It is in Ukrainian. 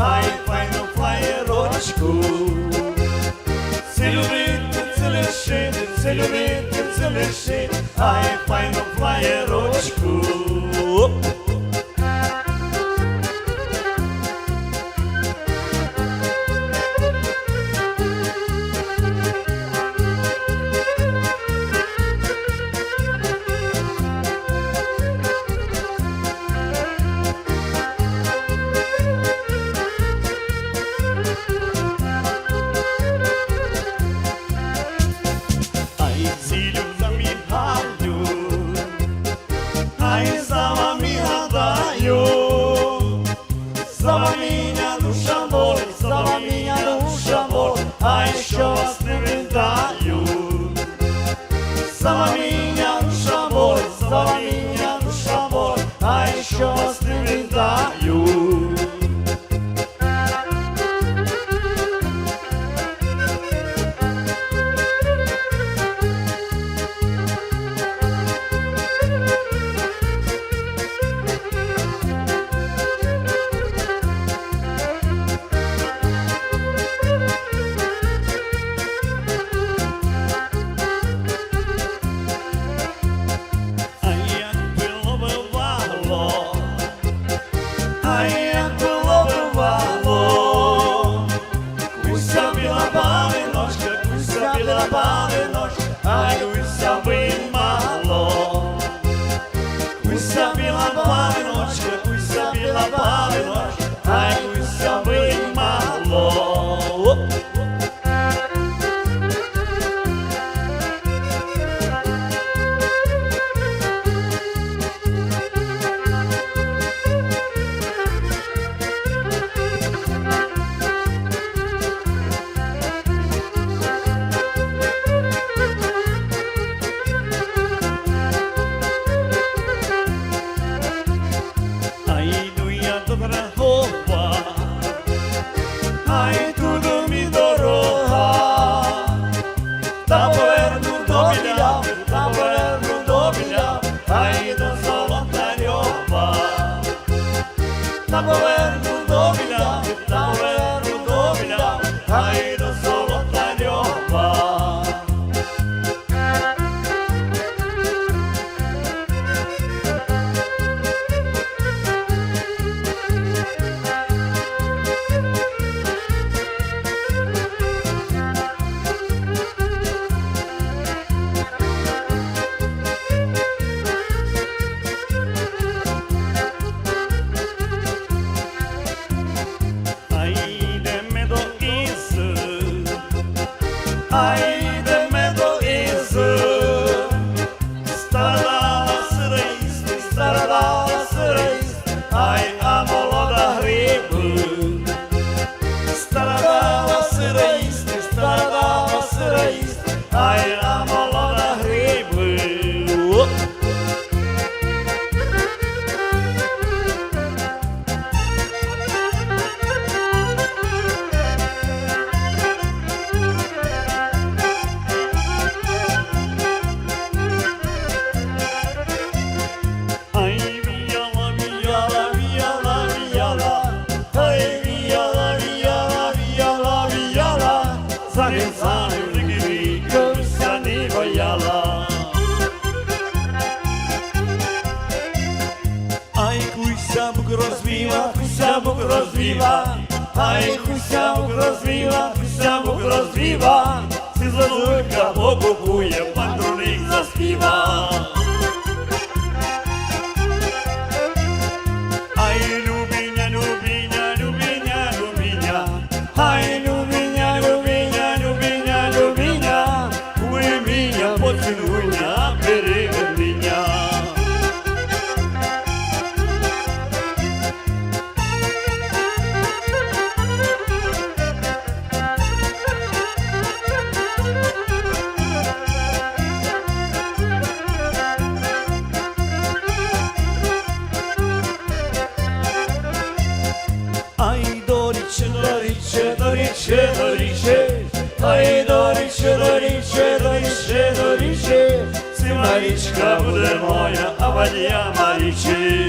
ай, файну флаєрочку. Це любити, це лишити, це любити, це лишити, ай, файну флаєрочку. Слава меня, душа молит, слава меня, душа молит, а еще вас не видаю. Слава меня, душа молит, слава меня, душа молит, а еще вас не видаю. Ай, уйся би мало, уйся біла паночка, уйся біла паночка, ай, уйся би мало. Ай, туди мій дорога, та поверну до біля, та поверну до біля, ай, до Золотарьова. Та поверну до біля, та поверну до біля, ай, до Золотарьова. Ай, йдемо до Ізи, стародава сироїсти, стародава сироїсти, ай, а молода гриби. Стародава сироїсти, стародава сироїсти, ай, а молода гриби. Ай, куйся, бук розвіла, куйся, бук розвіла, ай, куйся, бук розвіла, куйся, бук розвіла, си зазулька покупує, пантруник заспіва. Ай, любиня, любиня, любиня, любиня, ай, любиня, любиня, любиня, любиня, куй меня, поцілуй меня, перевер меня. Ай, доріче, доріче, доріче, доріче, ай, доріче, доріче, доріче, доріче, ці Марічка буде моя, а водія Маріче.